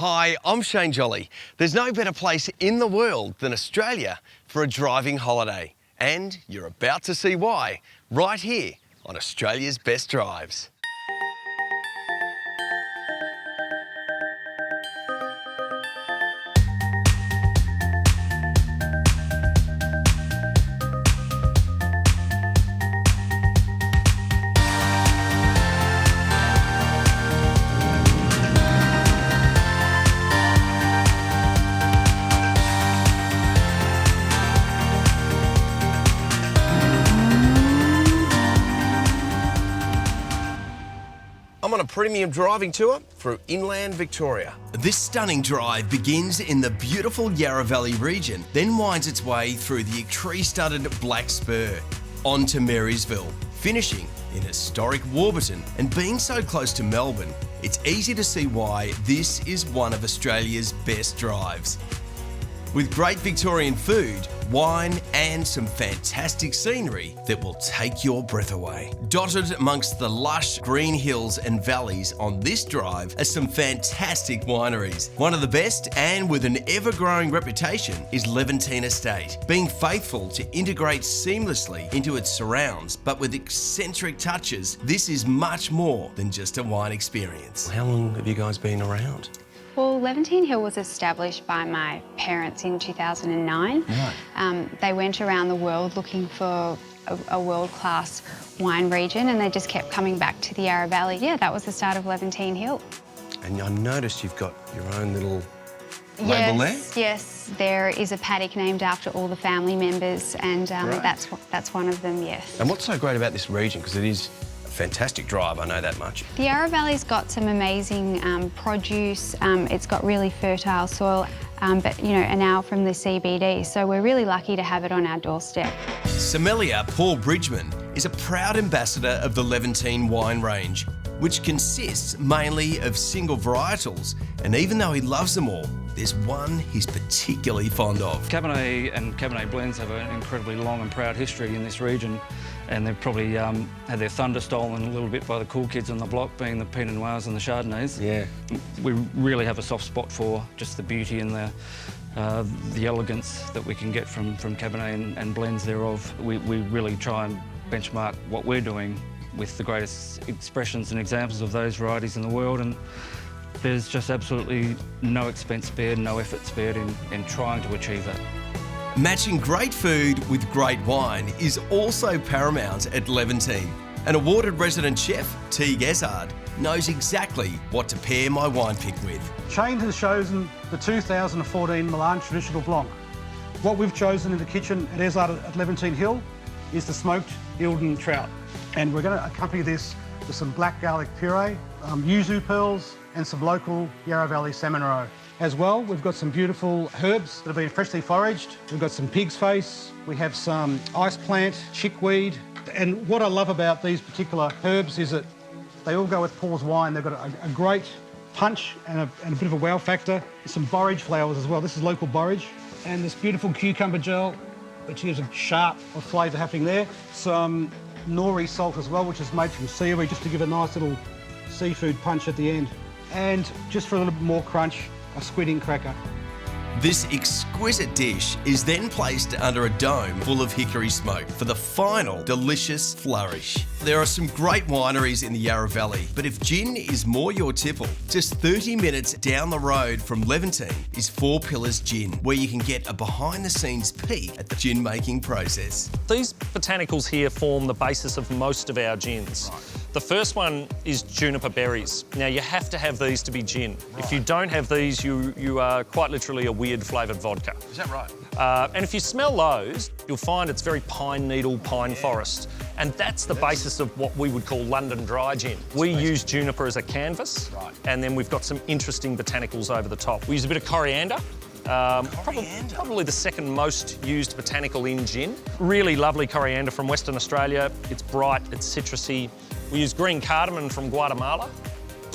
Hi, I'm Shane Jolley. There's no better place in the world than Australia for a driving holiday. And you're about to see why, right here on Australia's Best Drives. I'm on a premium driving tour through inland Victoria. This stunning drive begins in the beautiful Yarraville region, then winds its way through the tree-studded Black Spur, on to Marysville, finishing in historic Warburton. And being so close to Melbourne, it's easy to see why this is one of Australia's best drives. With great Victorian food, wine and some fantastic scenery that will take your breath away. Dotted amongst the lush green hills and valleys on this drive are some fantastic wineries. One of the best, and with an ever-growing reputation, is Levantine Estate, being faithful to integrate seamlessly into its surrounds, but with eccentric touches. This is much more than just a wine experience. How long have you guys been around? Well, Levantine Hill was established by my parents in 2009. Right. They went around the world looking for a world-class wine region, and they just kept coming back to the Yarra Valley. Yeah, that was the start of Levantine Hill. And I noticed you've got your own little label there? Yes, there is a paddock named after all the family members, and that's one of them, yes. And what's so great about this region, because it is fantastic drive, I know that much. The Yarra Valley's got some amazing produce. It's got really fertile soil, but you know, an hour from the CBD, so we're really lucky to have it on our doorstep. Sommelier Paul Bridgman is a proud ambassador of the Levantine wine range, which consists mainly of single varietals, and even though he loves them all, there's one he's particularly fond of. Cabernet and Cabernet blends have an incredibly long and proud history in this region, and they've probably had their thunder stolen a little bit by the cool kids on the block, being the Pinot Noirs and the Chardonnays. Yeah. We really have a soft spot for just the beauty and the elegance that we can get from Cabernet and blends thereof. We really try and benchmark what we're doing with the greatest expressions and examples of those varieties in the world, and there's just absolutely no expense spared, no effort spared in trying to achieve that. Matching great food with great wine is also paramount at Levantine. An awarded resident chef, Teague Ezard, knows exactly what to pair my wine pick with. Shane has chosen the 2014 Milan Traditional Blanc. What we've chosen in the kitchen at Ezard at Levantine Hill is the smoked Eildon trout. And we're going to accompany this with some black garlic puree, yuzu pearls, and some local Yarra Valley salmon roe. As well, we've got some beautiful herbs that have been freshly foraged. We've got some pig's face, we have some ice plant, chickweed. And what I love about these particular herbs is that they all go with Paul's wine. They've got a great punch and a bit of a wow factor. Some borage flowers as well. This is local borage. And this beautiful cucumber gel, which gives a sharp flavour happening there. Some nori salt as well, which is made from seaweed, just to give a nice little seafood punch at the end. And just for a little bit more crunch, a squid ink cracker. This exquisite dish is then placed under a dome full of hickory smoke for the final delicious flourish. There are some great wineries in the Yarra Valley, but if gin is more your tipple, just 30 minutes down the road from Levantine is Four Pillars Gin, where you can get a behind-the-scenes peek at the gin-making process. These botanicals here form the basis of most of our gins. Right. The first one is juniper berries. Now, you have to have these to be gin. Right. If you don't have these, you are quite literally a weird flavoured vodka. Is that right? And if you smell those, you'll find it's very pine needle, pine forest. And that's the basis of what we would call London dry gin. We use juniper as a canvas, and then we've got some interesting botanicals over the top. We use a bit of coriander. Probably the second most used botanical in gin. Really lovely coriander from Western Australia. It's bright, it's citrusy. We use green cardamom from Guatemala,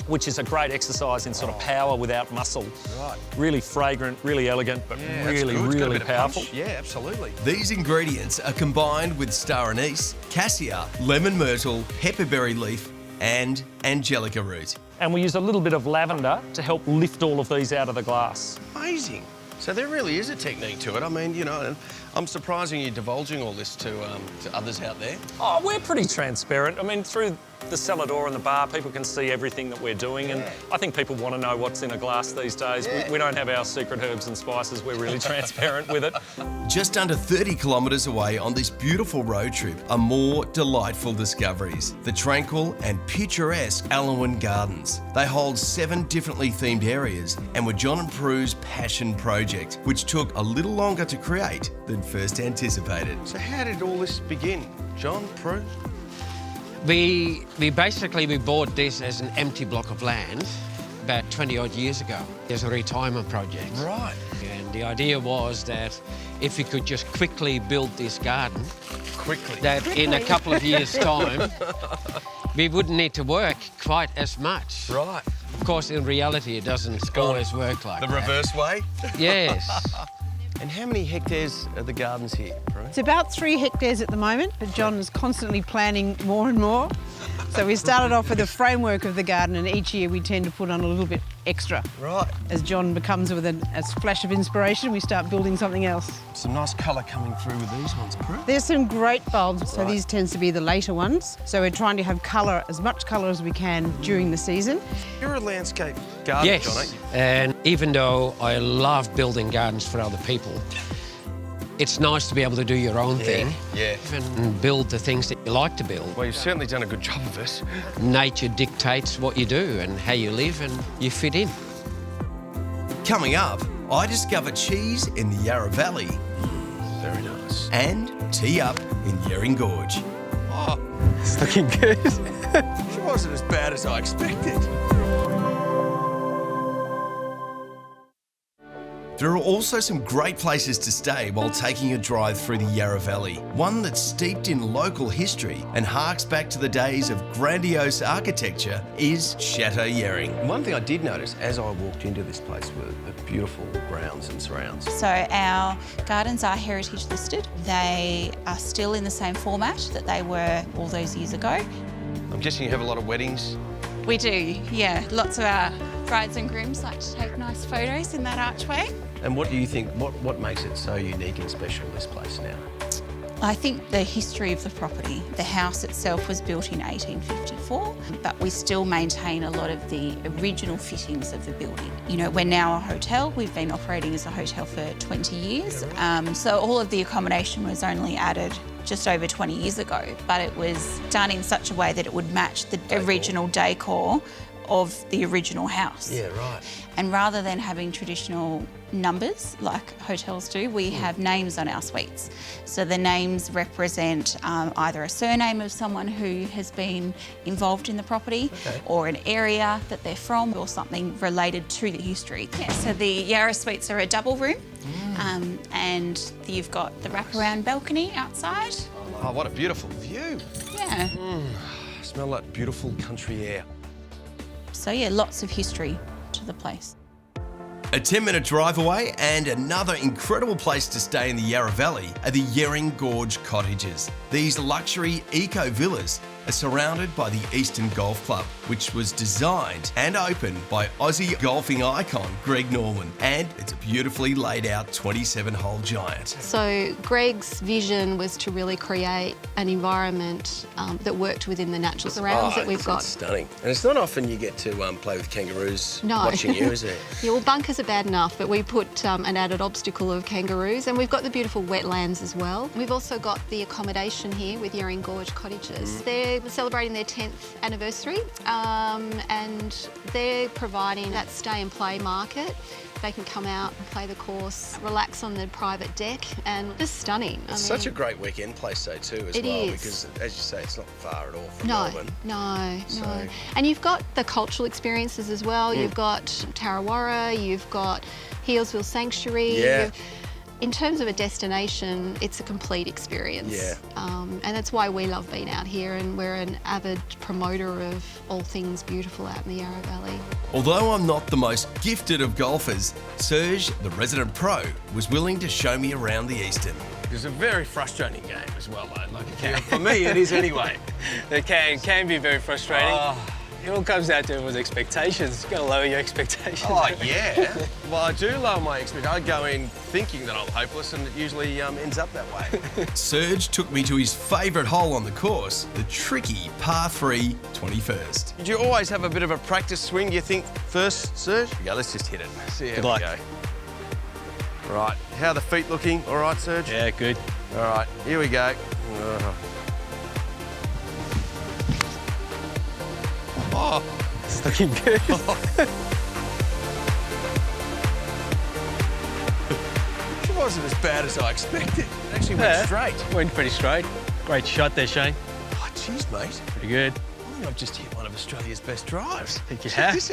which is a great exercise in sort of power without muscle. Right. Really fragrant, really elegant, but really powerful. Yeah, absolutely. These ingredients are combined with star anise, cassia, lemon myrtle, pepperberry leaf, and angelica root. and we use a little bit of lavender to help lift all of these out of the glass. Amazing. So there really is a technique to it. I mean, you know, and I'm surprised you're divulging all this to others out there. Oh, we're pretty transparent. I mean, through the cellar door and the bar, people can see everything that we're doing, and I think people want to know what's in a glass these days. We don't have our secret herbs and spices. We're really transparent with it. Just under 30 kilometres away on this beautiful road trip are more delightful discoveries. The tranquil and picturesque Allenwood Gardens. They hold 7 differently themed areas and were John and Prue's passion project, which took a little longer to create than first anticipated. So how did all this begin, John, Prue? We bought this as an empty block of land about 20 odd years ago as a retirement project. Right. And the idea was that if we could just quickly build this garden, in a couple of years' time, we wouldn't need to work quite as much. Right. Of course, in reality, it doesn't always work like the that. reverse way? Yes. And how many hectares are the gardens here, Prue? It's about 3 hectares at the moment, but John is constantly planning more and more. So we started off with a framework of the garden, and each year we tend to put on a little bit extra. Right. As John becomes with a flash of inspiration, we start building something else. Some nice colour coming through with these ones, Prue. There's some great bulbs, so these tends to be the later ones. So we're trying to have colour, as much colour as we can during the season. You're a landscape gardener, Yes. John, aren't you? And even though I love building gardens for other people, it's nice to be able to do your own thing. Yeah. And build the things that you like to build. Well, you've certainly done a good job of it. Nature dictates what you do and how you live, and you fit in. Coming up, I discover cheese in the Yarra Valley. Very nice. And tea up in Yering Gorge. Oh, It's looking good. it wasn't as bad as I expected. There are also some great places to stay while taking a drive through the Yarra Valley. One that's steeped in local history and harks back to the days of grandiose architecture is Chateau Yering. One thing I did notice as I walked into this place were the beautiful grounds and surrounds. So our gardens are heritage listed. They are still in the same format that they were all those years ago. I'm guessing you have a lot of weddings. We do, yeah. Lots of our brides and grooms like to take nice photos in that archway. And what do you think, what makes it so unique and special, this place now? I think the history of the property. The house itself was built in 1854, but we still maintain a lot of the original fittings of the building. You know, we're now a hotel. We've been operating as a hotel for 20 years. So all of the accommodation was only added just over 20 years ago, but it was done in such a way that it would match the original decor of the original house. Yeah, right. And rather than having traditional numbers like hotels do, we have names on our suites. So the names represent either a surname of someone who has been involved in the property, or an area that they're from, or something related to the history. Yeah, so the Yarra suites are a double room, and you've got the wraparound balcony outside. Oh, what a beautiful view. Yeah. Smell that beautiful country air. So yeah, lots of history to the place. A 10-minute drive away and another incredible place to stay in the Yarra Valley are the Yering Gorge Cottages. These luxury eco-villas are surrounded by the Eastern Golf Club, which was designed and opened by Aussie golfing icon Greg Norman, and it's a beautifully laid out 27-hole giant. So Greg's vision was to really create an environment that worked within the natural surrounds that we've got. It's stunning. And it's not often you get to play with kangaroos watching you, is it? Yeah, well, bunkers are bad enough, but we put an added obstacle of kangaroos, and we've got the beautiful wetlands as well. We've also got the accommodation here with Yering Gorge Cottages. They're celebrating their 10th anniversary, and they're providing that stay and play market. They can come out and play the course, relax on the private deck, and just stunning. It's such a great weekend place though too as well, because as you say, it's not far at all from Melbourne. No. And you've got the cultural experiences as well. You've got Tarrawarra, you've got Healesville Sanctuary. Yeah. In terms of a destination, it's a complete experience. Yeah. And that's why we love being out here, and we're an avid promoter of all things beautiful out in the Yarra Valley. Although I'm not the most gifted of golfers, Serge, the resident pro, was willing to show me around the Eastern. It's a very frustrating game as well, though. For me, it is anyway. It can be very frustrating. It all comes down to everyone's expectations. You've got to lower your expectations. Oh, yeah. Well, I do lower my expectations. I go in thinking that I'm hopeless, and it usually ends up that way. Serge took me to his favourite hole on the course, the tricky par 3 21st. Did you always have a bit of a practice swing, do you think, first, Serge? Here we go, let's just hit it. See how Good we luck. go. Right, how are the feet looking? All right, Serge? Yeah, good. All right, here we go. Oh. It's looking good. It wasn't as bad as I expected. It actually went straight. Went pretty straight. Great shot there, Shane. Oh, jeez, mate. Pretty good. I think I've just hit one of Australia's best drives. I think you Check have. this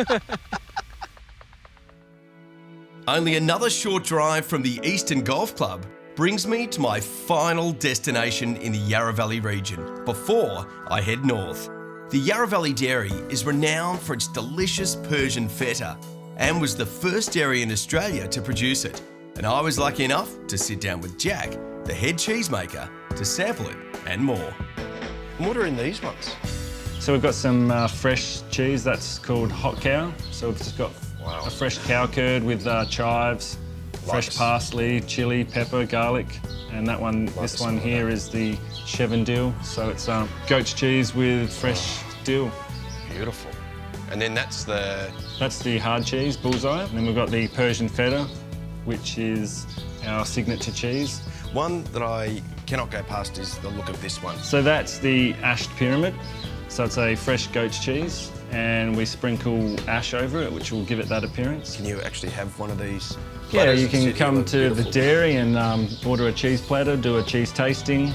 out. Only another short drive from the Eastern Golf Club brings me to my final destination in the Yarraville region before I head north. The Yarraville Dairy is renowned for its delicious Persian feta and was the first dairy in Australia to produce it. And I was lucky enough to sit down with Jack, the head cheesemaker, to sample it and more. And what are in these ones? So we've got some fresh cheese that's called hot cow. So we've just got a fresh cow curd with chives, fresh parsley, chilli, pepper, garlic, and that one, this one here is the chèvre dill. So it's goat's cheese with fresh dill. Beautiful. And then that's the hard cheese, bullseye. And then we've got the Persian feta, which is our signature cheese. one that I cannot go past is the look of this one. So that's the ashed pyramid. So it's a fresh goat's cheese, and we sprinkle ash over it, which will give it that appearance. Can you actually have one of these? Yeah, you can come to the dairy and order a cheese platter, do a cheese tasting.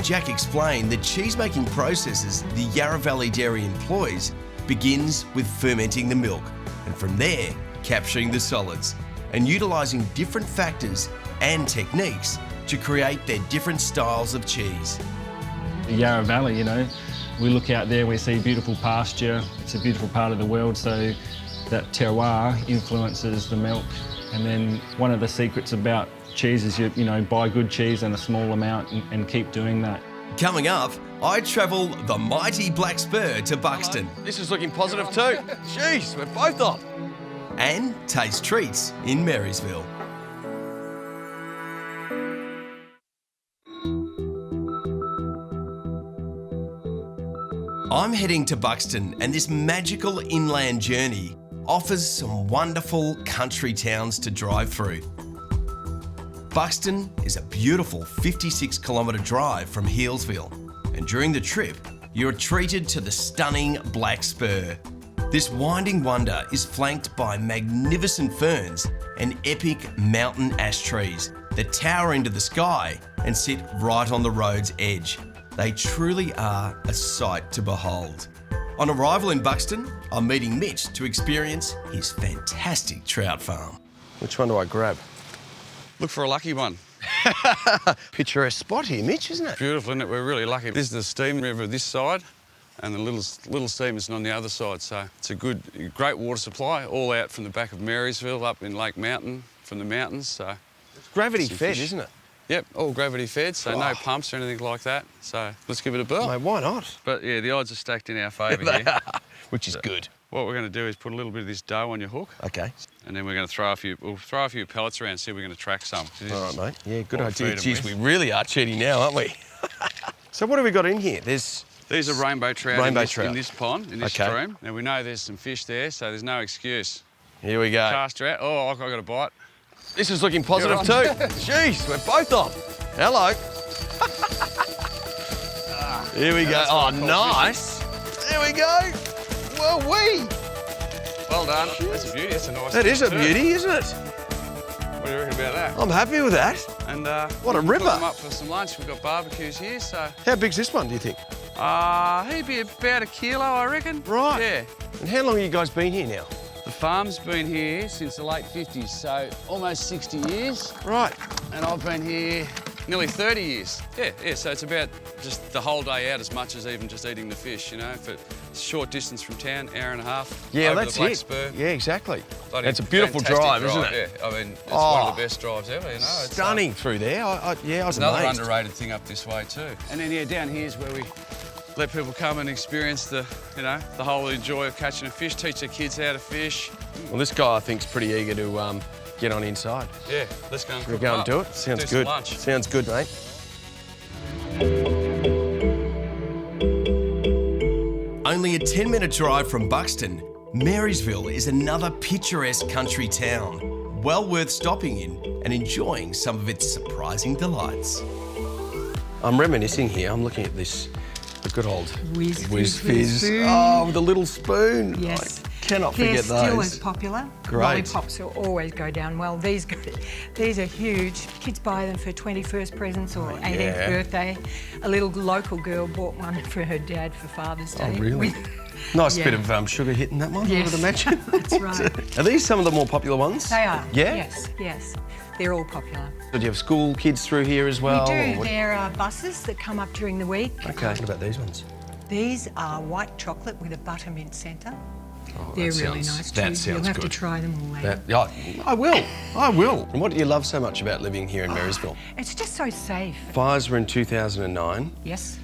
Jack explained the cheese-making processes the Yarraville dairy employs begins with fermenting the milk, and from there, capturing the solids, and utilising different factors and techniques to create their different styles of cheese. The Yarra Valley, you know, we look out there, we see beautiful pasture. It's a beautiful part of the world, so that terroir influences the milk. And then one of the secrets about cheese is you know, buy good cheese in a small amount and keep doing that. Coming up, I travel the mighty Black Spur to Buxton. This is looking positive too. Jeez, we're both up. And taste treats in Marysville. I'm heading to Buxton, and this magical inland journey offers some wonderful country towns to drive through. Buxton is a beautiful 56-kilometre drive from Healesville, and during the trip, you're treated to the stunning Black Spur. This winding wonder is flanked by magnificent ferns and epic mountain ash trees that tower into the sky and sit right on the road's edge. They truly are a sight to behold. On arrival in Buxton, I'm meeting Mitch to experience his fantastic trout farm. Which one do I grab? Look for a lucky one. Picturesque spot here, Mitch, isn't it? Beautiful, isn't it? We're really lucky. This is the Steam River this side, and the little Steam is on the other side. So it's a great water supply, all out from the back of Marysville, up in Lake Mountain, from the mountains. So it's gravity fed, isn't it? Yep, all gravity fed, so no pumps or anything like that. So let's give it a burl. Mate, why not? But yeah, the odds are stacked in our favour here. Which is good. What we're going to do is put a little bit of this dough on your hook. Okay. And then we're going to we'll throw a few pellets around, see if we're going to track some. All right, mate. Yeah, good idea. Geez, we really are cheating now, aren't we? So what have we got in here? These are rainbow trout, in this pond, in this stream. Now we know there's some fish there, so there's no excuse. Here we go. Cast her out. Oh, I've got a bite. This is looking positive too. Jeez, we're both on. Hello. Here we go. Oh, nice. There we go. Well done. That's a beauty. That's a nice. That is a beauty, isn't it? What do you reckon about that? I'm happy with that. And what a ripper. Put them up for some lunch. We've got barbecues here, so. How big's this one, do you think? He'd be about 1 kilo, I reckon. Right. Yeah. And how long have you guys been here now? The farm's been here since the late 50s, so almost 60 years. Right. And I've been here nearly 30 years. Yeah, so it's about just the whole day out as much as even just eating the fish, you know. For short distance from town, hour and a half. Yeah, over that's the Black it. Spur. Yeah, exactly. It's a beautiful drive, isn't it? Yeah, I mean, it's one of the best drives ever, you know. Stunning through there. I was another amazed. underrated thing up this way too. And then, yeah, down here is where we let people come and experience the whole joy of catching a fish, teach their kids how to fish. Well, this guy I think's pretty eager to get on inside. Yeah, let's go and We'll go and do it. Sounds do some good. lunch. Sounds good, mate. Only a 10-minute drive from Buxton, Marysville is another picturesque country town, well worth stopping in and enjoying some of its surprising delights. I'm reminiscing here. I'm looking at this, the good old Whiz Fizz. Oh, with a little spoon. Yes. I cannot forget those. They're still as popular. Great. Lollipops will always go down well. These are huge. Kids buy them for 21st presents or 18th birthday. A little local girl bought one for her dad for Father's Day. Oh, really? Nice bit of sugar hitting that one, yes. I would imagine. That's right. Are these some of the more popular ones? They are. Yeah? Yes, yes. They're all popular. Do you have school kids through here as well? We do. There are buses that come up during the week. Okay. What about these ones? These are white chocolate with a buttermint centre. Oh, They're really nice too. That sounds You'll have good. to try them all later. I will. I will. And what do you love so much about living here in Marysville? It's just so safe. Fires were in 2009. Yes.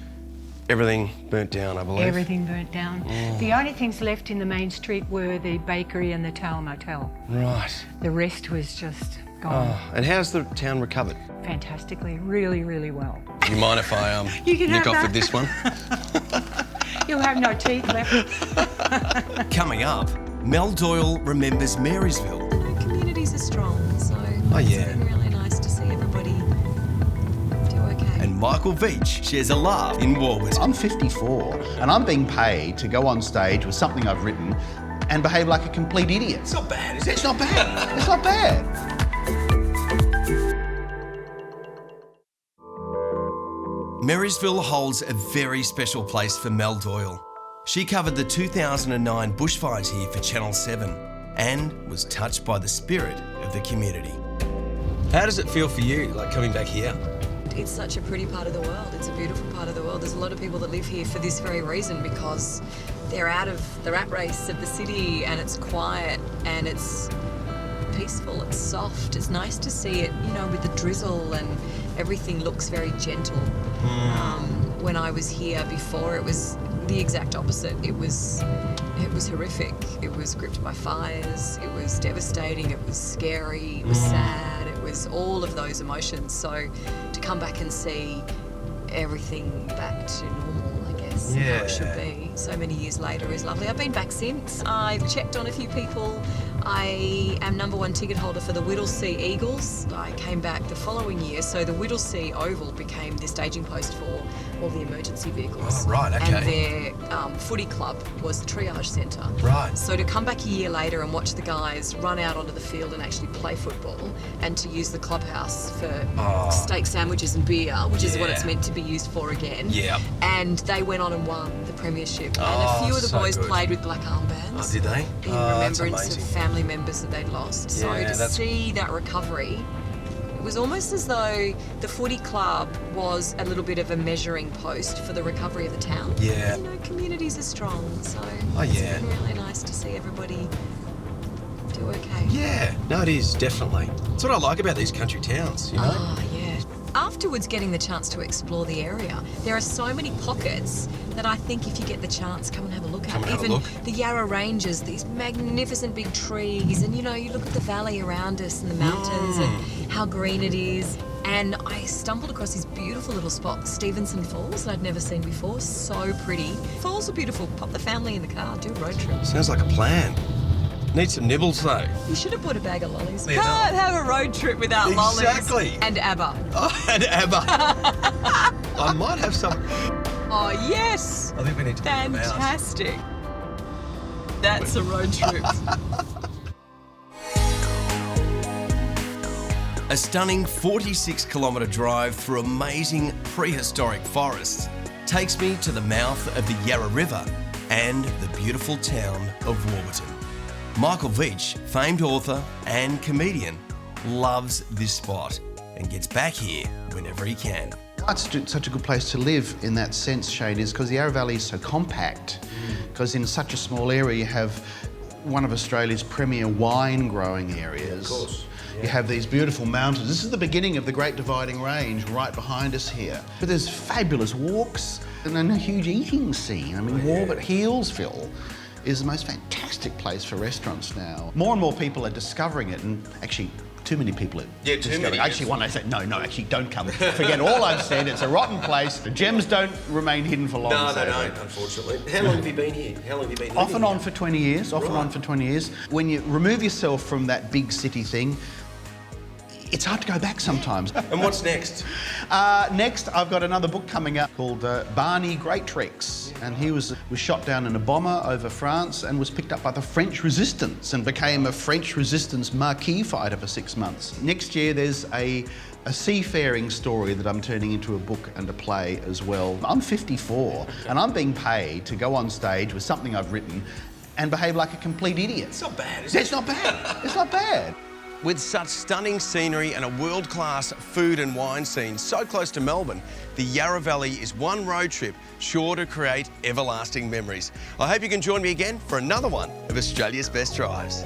Everything burnt down, I believe. Everything burnt down. Oh. The only things left in the main street were the bakery and the Tower Motel. Right. The rest was just gone. Oh, and how's the town recovered? Fantastically, really, really well. Do you mind if I You can nick have off that. with this one? You'll have no teeth left. Coming up, Mel Doyle remembers Marysville. Communities are strong, so yeah. it's been really nice to see everybody do okay. And Michael Veach shares a laugh in Warburton. I'm 54 and I'm being paid to go on stage with something I've written and behave like a complete idiot. It's not bad, is it? It's not bad. It's not bad. Marysville holds a very special place for Mel Doyle. She covered the 2009 bushfires here for Channel 7 and was touched by the spirit of the community. How does it feel for you, like coming back here? It's such a pretty part of the world. It's a beautiful part of the world. There's a lot of people that live here for this very reason, because they're out of the rat race of the city and it's quiet and it's peaceful, it's soft. It's nice to see it, with the drizzle, and everything looks very gentle. When I was here before, it was the exact opposite. It was horrific. It was gripped by fires. It was devastating. It was scary. It was sad. It was all of those emotions. So to come back and see everything back to normal, I guess, how it should be, so many years later is lovely. I've been back since. I've checked on a few people. I am #1 ticket holder for the Whittlesea Eagles. I came back the following year, so the Whittlesea Oval became the staging post for all the emergency vehicles. Oh, right, okay. And their footy club was the triage centre. Right. So to come back a year later and watch the guys run out onto the field and actually play football, and to use the clubhouse for steak sandwiches and beer, which is what it's meant to be used for again. Yeah. And they went on and won the premiership. And a few of the so boys good. played with black armbands. Oh, did they? In That's remembrance amazing. of family members that they'd lost. So Yeah, to that's- see that recovery, it was almost as though the footy club was a little bit of a measuring post for the recovery of the town. Yeah. Communities are strong, so yeah. it's been really nice to see everybody do okay. Yeah, no, it is, definitely. That's what I like about these country towns, you know? Ah, yeah. Afterwards, getting the chance to explore the area, there are so many pockets that I think if you get the chance, come and have a look Come at. and have a Even look. the Yarra Ranges, these magnificent big trees, and you look at the valley around us and the mountains and how green it is. And I stumbled across this beautiful little spot, Stevenson Falls, that I'd never seen before. So pretty. Falls are beautiful. Pop the family in the car, do a road trip. Sounds like a plan. Need some nibbles, though. You should have bought a bag of lollies. Yeah, Can't have a road trip without lollies. Exactly. And ABBA. Oh, and ABBA. I might have some. Oh, yes. I think we need to put them out. Fantastic. That's a road trip. A stunning 46-kilometre drive through amazing prehistoric forests takes me to the mouth of the Yarra River and the beautiful town of Warburton. Michael Veach, famed author and comedian, loves this spot and gets back here whenever he can. It's such a good place to live in that sense, Shane, is because the Yarra Valley is so compact. Because in such a small area you have one of Australia's premier wine growing areas. Of course. You have these beautiful mountains. This is the beginning of the Great Dividing Range right behind us here. But there's fabulous walks. And then a huge eating scene. I mean, Warburton, Healesville is the most fantastic place for restaurants now. More and more people are discovering it, and actually, too many people are discovering it. Actually, one day say, no, actually, don't come. Forget all I've said. It's a rotten place. The gems don't remain hidden for long. No, they don't, unfortunately. How long have you been here? How long have you been living Off and on here? for 20 years. Off and on for 20 years. When you remove yourself from that big city thing, it's hard to go back sometimes. And what's next? Next, I've got another book coming out called Barney Greatrex. And he was shot down in a bomber over France and was picked up by the French resistance and became a French resistance marquee fighter for 6 months. Next year, there's a seafaring story that I'm turning into a book and a play as well. I'm 54 and I'm being paid to go on stage with something I've written and behave like a complete idiot. It's not bad, is it? It's not bad. It's not bad. With such stunning scenery and a world-class food and wine scene so close to Melbourne, the Yarraville is one road trip sure to create everlasting memories. I hope you can join me again for another one of Australia's Best Drives.